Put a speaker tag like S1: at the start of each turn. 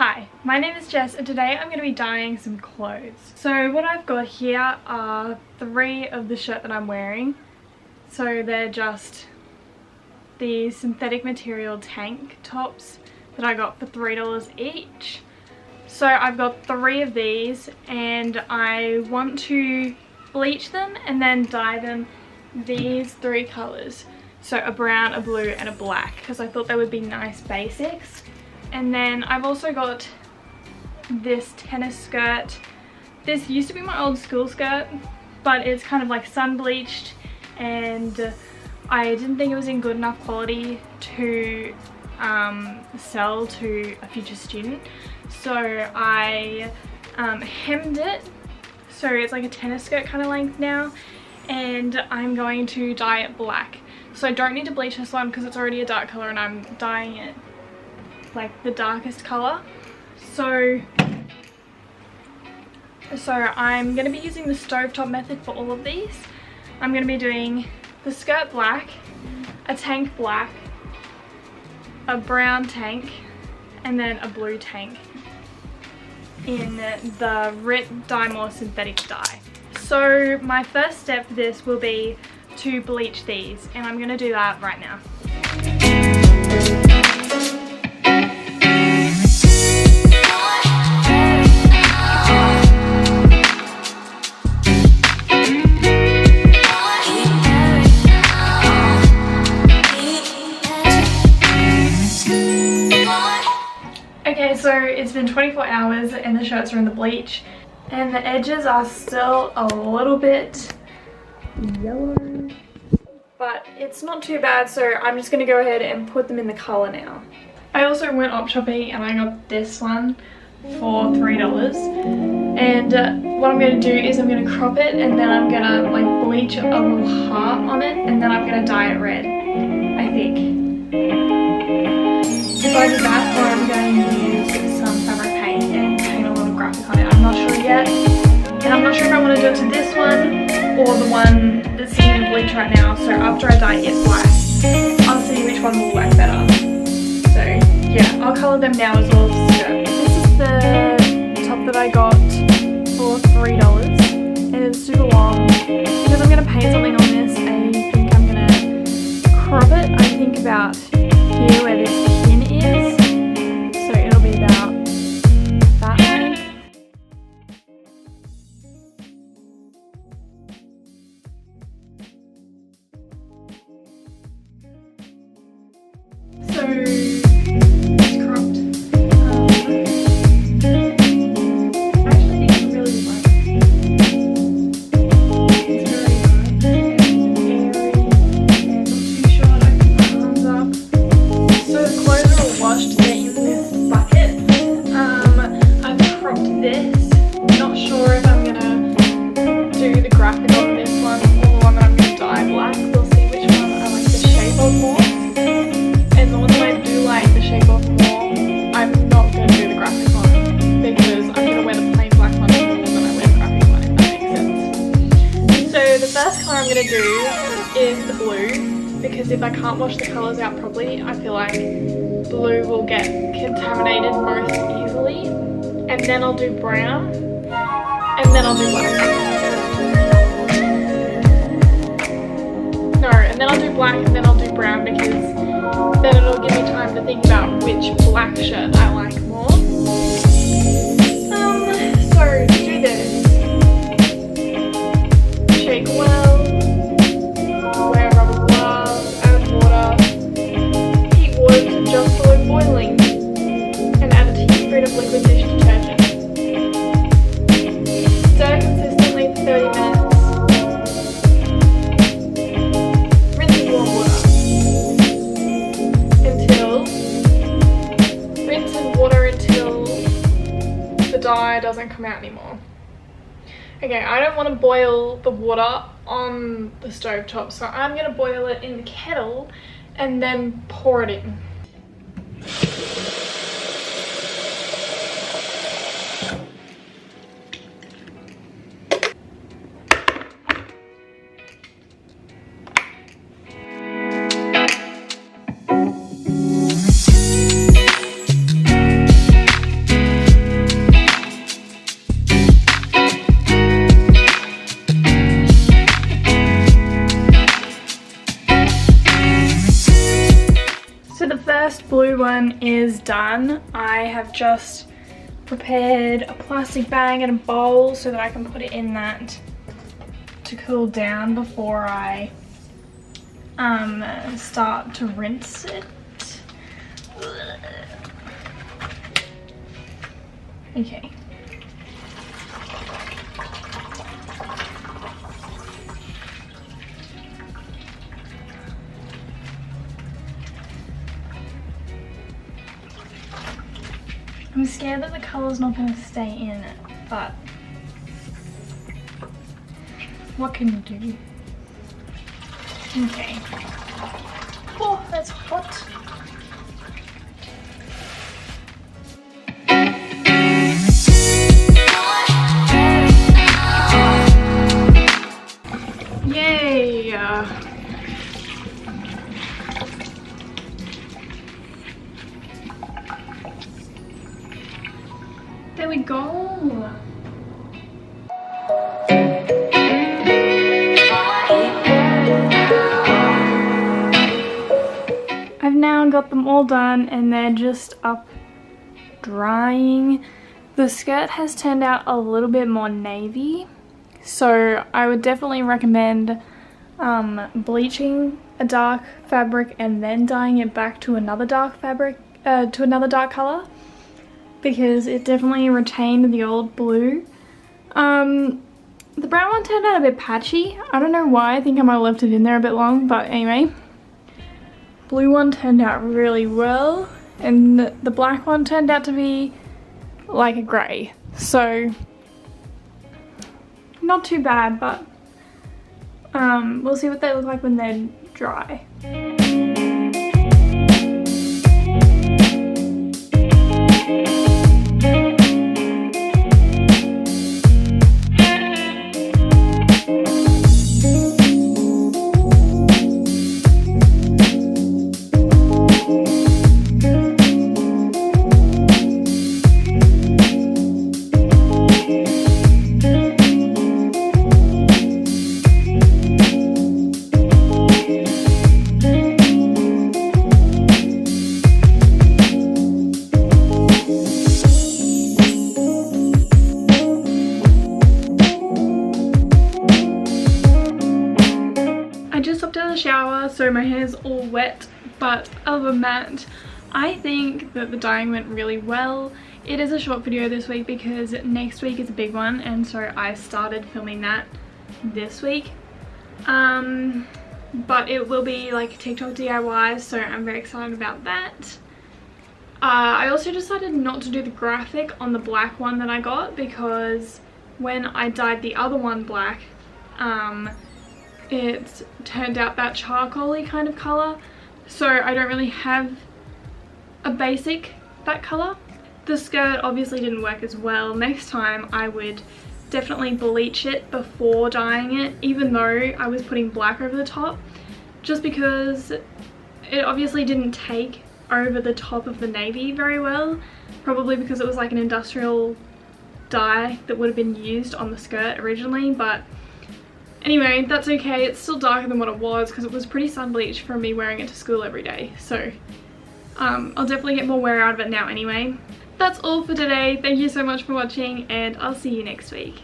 S1: Hi, my name is Jess and today I'm going to be dyeing some clothes. So what I've got here are 3 of the shirt that I'm wearing. So they're just the synthetic material tank tops that I got for $3 each. So I've got 3 of these and I want to bleach them and then dye them these 3 colours. So a brown, a blue and a black, because I thought they would be nice basics. And then I've also got this tennis skirt. This used to be my old school skirt, but it's kind of like sun bleached and I didn't think it was in good enough quality to sell to a future student. So I hemmed it, so it's like a tennis skirt kind of length now, and I'm going to dye it black. So I don't need to bleach this one because it's already a dark colour and I'm dyeing it like the darkest colour. So I'm going to be using the stovetop method for all of these. I'm going to be doing the skirt black, a tank black, a brown tank, and then a blue tank in the Rit Dyemore synthetic dye. So my first step for this will be to bleach these, and I'm going to do that right now. Okay, so it's been 24 hours and the shirts are in the bleach and the edges are still a little bit yellow, but it's not too bad, so I'm just going to go ahead and put them in the colour now. I also went op shopping and I got this one for $3, and what I'm going to do is I'm going to crop it and then I'm going to like bleach a little heart on it and then I'm going to dye it red, I think. If I do that, or I'm going to use some fabric paint and paint a little graphic on it. I'm not sure yet. And I'm not sure if I want to do it to this one or the one that's sitting in bleach right now. So after I dye it black, I'll see which one will work better. So yeah, I'll colour them now as well as the skirt. This is the top that I got for $3 and it's super long. Because I'm going to paint something on this, I think I'm going to crop it. I think about here where this pin is, so it'll be about that way. So it's cropped. I actually think it's really light. It's very light and airy and not too short. I can put my arms up. So the clothes are all washed, they're in this bucket. I've cropped this. Not sure if I'm gonna do the graphic on this one or the one that I'm gonna dye black. We'll see which one I like the shape of more. And the one that I do like the shape of more, I'm not gonna do the graphic on because I'm gonna wear the plain black one more than I wear the graphic one, if that makes sense. So the first colour I'm gonna do is the blue. Because if I can't wash the colours out properly, I feel like blue will get contaminated most easily. And then I'll do brown, and then I'll do black. No, and then I'll do black, and then I'll do brown, because then it'll give me time to think about which black shirt I like more. So to do this, shake well. Just below boiling and add a teaspoon of liquid dish detergent. Stir consistently for 30 minutes. Rinse in warm water until the dye doesn't come out anymore. Okay, I don't want to boil the water on the stove top, so I'm going to boil it in the kettle and then pour it in. one is done. I have just prepared a plastic bag and a bowl so that I can put it in that to cool down before I start to rinse it. Okay. I'm scared that the colour's not going to stay in it, but what can you do? Okay. Oh, that's hot. Yay! There we go. I've now got them all done and they're just up drying. The skirt has turned out a little bit more navy, so I would definitely recommend bleaching a dark fabric and then dyeing it back to another dark fabric, to another dark color, because it definitely retained the old blue. The brown one turned out a bit patchy. I don't know why. I think I might have left it in there a bit long, but anyway. Blue one turned out really well, and the black one turned out to be like a grey. So not too bad, but we'll see what they look like when they're dry. Shower, so my hair's all wet, but other than that, I think that the dyeing went really well. It is a short video this week because next week is a big one, and so I started filming that this week. But it will be like TikTok DIY, so I'm very excited about that. I also decided not to do the graphic on the black one that I got, because when I dyed the other one black, it turned out that charcoal-y kind of colour, so I don't really have a basic that colour. The skirt obviously didn't work as well. Next time I would definitely bleach it before dyeing it, even though I was putting black over the top, just because it obviously didn't take over the top of the navy very well, probably because it was like an industrial dye that would have been used on the skirt originally. But anyway, that's okay. It's still darker than what it was because it was pretty sun bleached from me wearing it to school every day. So I'll definitely get more wear out of it now anyway. That's all for today. Thank you so much for watching, and I'll see you next week.